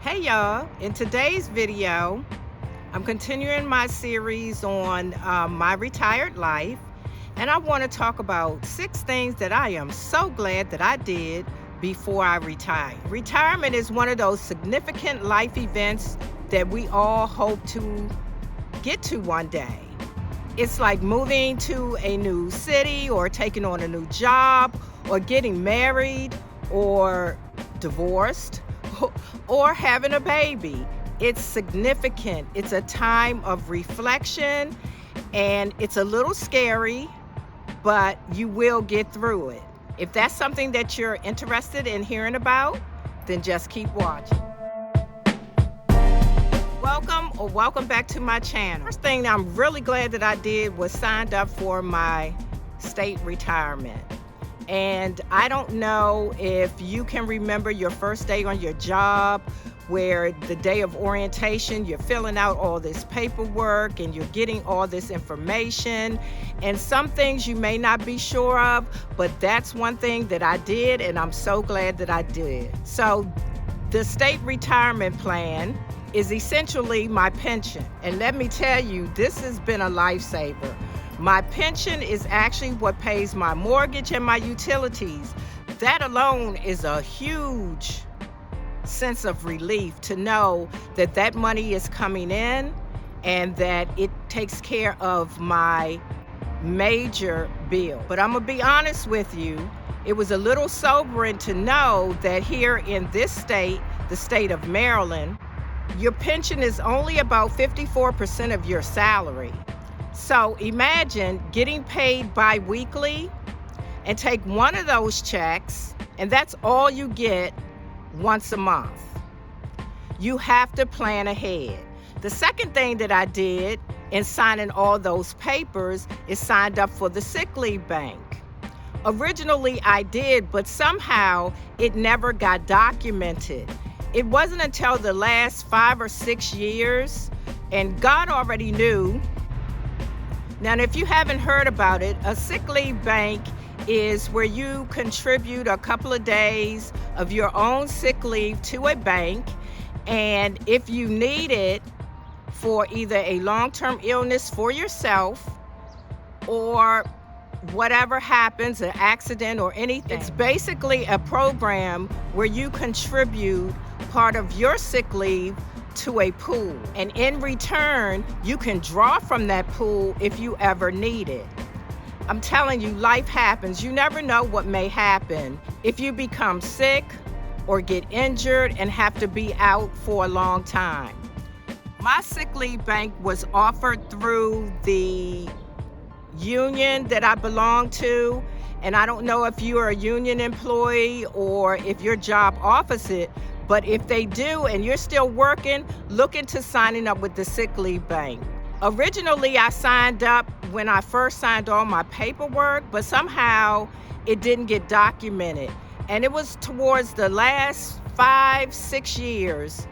Hey y'all, in today's video, I'm continuing my series on my retired life, and I want to talk about 6 things that I am so glad that I did before I retired. Retirement is one of those significant life events that we all hope to get to one day. It's like moving to a new city or taking on a new job or getting married or divorced or having a baby. It's significant. It's a time of reflection and it's a little scary, but you will get through it. If that's something that you're interested in hearing about, then just keep watching. Welcome back to my channel. First thing I'm really glad that I did was signed up for my state retirement. And I don't know if you can remember your first day on your job, where the day of orientation, you're filling out all this paperwork and you're getting all this information, and some things you may not be sure of, but that's one thing that I did, and I'm so glad that I did. So the state retirement plan is essentially my pension. And let me tell you, this has been a lifesaver. My pension is actually what pays my mortgage and my utilities. That alone is a huge sense of relief to know that that money is coming in and that it takes care of my major bill. But I'm gonna be honest with you, it was a little sobering to know that here in this state, the state of Maryland, your pension is only about 54% of your salary. So imagine getting paid bi-weekly and take one of those checks, and that's all you get once a month. You have to plan ahead. The second thing that I did in signing all those papers is signed up for the sick leave bank. Originally I did, but somehow it never got documented. It wasn't until the last 5 or 6 years, and God already knew. Now, if you haven't heard about it, a sick leave bank is where you contribute a couple of days of your own sick leave to a bank, and if you need it for either a long-term illness for yourself or whatever happens, an accident or anything, it's basically a program where you contribute part of your sick leave to a pool, and in return you can draw from that pool if you ever need it. I'm telling you, life happens. You never know what may happen if you become sick or get injured and have to be out for a long time. My sick leave bank was offered through the union that I belong to, and I don't know if you are a union employee or if your job offers it, but if they do and you're still working, look into signing up with the sick leave bank. Originally, I signed up when I first signed all my paperwork, but somehow it didn't get documented. And it was towards the last 5, 6 years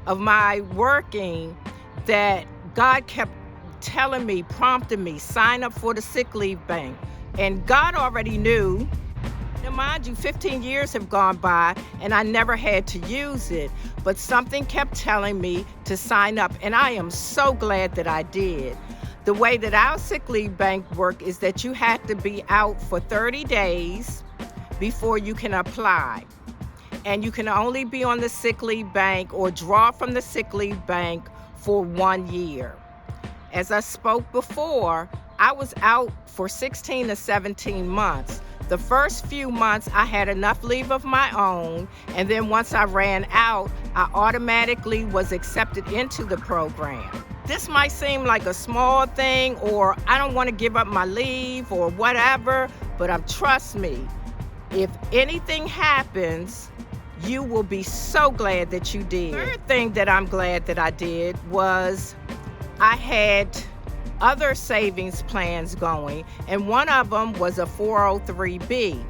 of my working that God kept telling me, prompting me, sign up for the sick leave bank. And God already knew. Now, mind you, 15 years have gone by and I never had to use it, but something kept telling me to sign up, and I am so glad that I did. The way that our sick leave bank work is that you have to be out for 30 days before you can apply. And you can only be on the sick leave bank or draw from the sick leave bank for 1 year. As I spoke before, I was out for 16 to 17 months. The first few months I had enough leave of my own, and then once I ran out, I automatically was accepted into the program. This might seem like a small thing, or I don't want to give up my leave or whatever, but trust me, if anything happens, you will be so glad that you did. The third thing that I'm glad that I did was I had other savings plans going, and one of them was a 403B.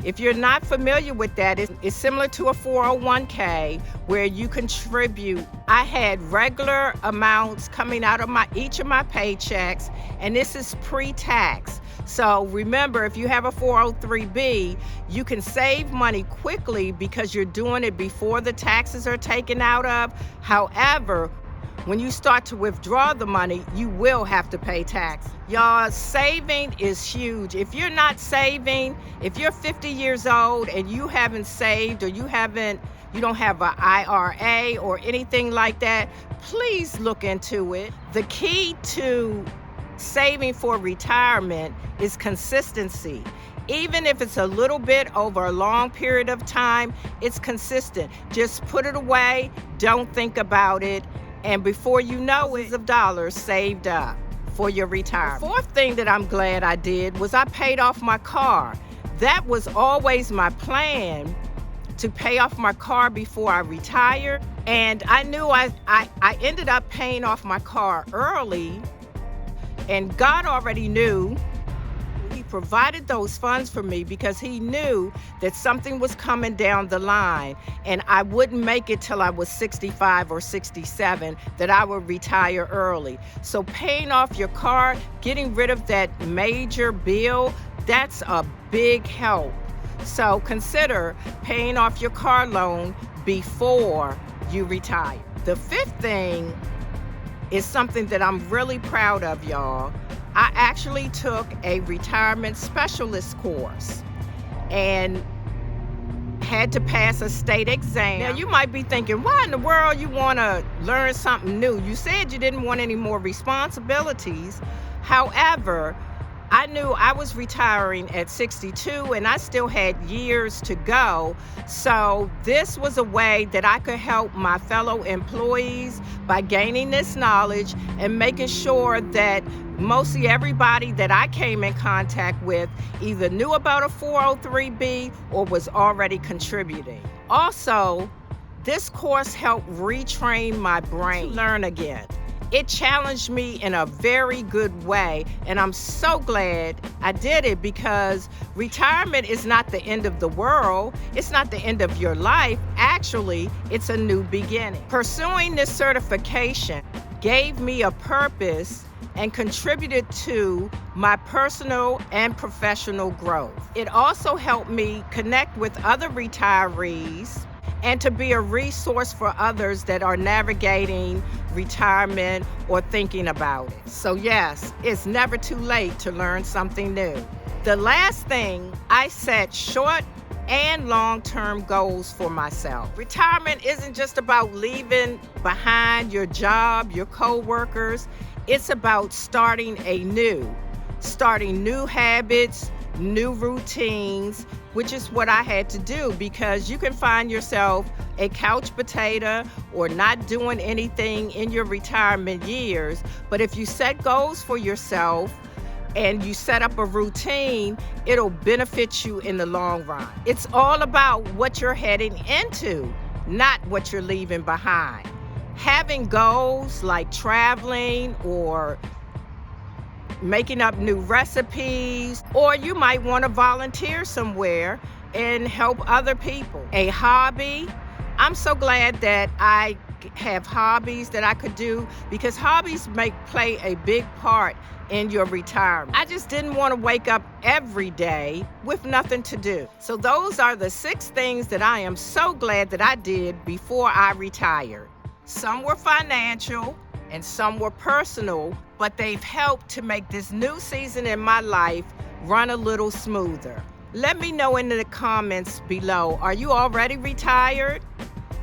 If you're not familiar with that, it's similar to a 401k where you contribute. I had regular amounts coming out of each of my paychecks, and this is pre-tax. So remember, if you have a 403b, you can save money quickly because you're doing it before the taxes are taken out of. However, when you start to withdraw the money, you will have to pay tax. Y'all, saving is huge. If you're not saving, if you're 50 years old and you haven't saved, or you don't have an IRA or anything like that, please look into it. The key to saving for retirement is consistency. Even if it's a little bit over a long period of time, it's consistent. Just put it away, don't think about it, and before you know it, of dollars saved up for your retirement. The fourth thing that I'm glad I did was I paid off my car. That was always my plan, to pay off my car before I retire. And I knew I ended up paying off my car early, and God already knew. He provided those funds for me because he knew that something was coming down the line and I wouldn't make it till I was 65 or 67, that I would retire early. So paying off your car, getting rid of that major bill, that's a big help. So consider paying off your car loan before you retire. The fifth thing is something that I'm really proud of, y'all. I actually took a retirement specialist course and had to pass a state exam. Now, you might be thinking, why in the world you want to learn something new? You said you didn't want any more responsibilities. However, I knew I was retiring at 62 and I still had years to go. So this was a way that I could help my fellow employees by gaining this knowledge and making sure that mostly everybody that I came in contact with either knew about a 403b or was already contributing. Also, this course helped retrain my brain to learn again. It challenged me in a very good way, and I'm so glad I did it, because retirement is not the end of the world. It's not the end of your life. Actually, it's a new beginning. Pursuing this certification gave me a purpose and contributed to my personal and professional growth. It also helped me connect with other retirees and to be a resource for others that are navigating retirement or thinking about it. So yes, it's never too late to learn something new. The last thing, I set short and long-term goals for myself. Retirement isn't just about leaving behind your job, your co-workers. It's about starting new habits, new routines, which is what I had to do, because you can find yourself a couch potato or not doing anything in your retirement years. But if you set goals for yourself and you set up a routine, it'll benefit you in the long run. It's all about what you're heading into, not what you're leaving behind. Having goals like traveling or making up new recipes, or you might want to volunteer somewhere and help other people. A hobby. I'm so glad that I have hobbies that I could do, because hobbies play a big part in your retirement. I just didn't want to wake up every day with nothing to do. So those are the 6 things that I am so glad that I did before I retired. Some were financial and some were personal, but they've helped to make this new season in my life run a little smoother. Let me know in the comments below, are you already retired?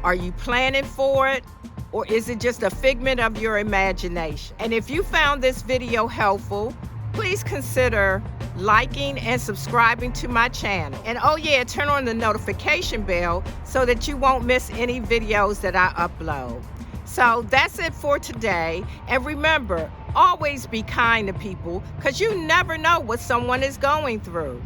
Are you planning for it? Or is it just a figment of your imagination? And if you found this video helpful, please consider liking and subscribing to my channel. And oh yeah, turn on the notification bell so that you won't miss any videos that I upload. So that's it for today. And remember, always be kind to people, because you never know what someone is going through.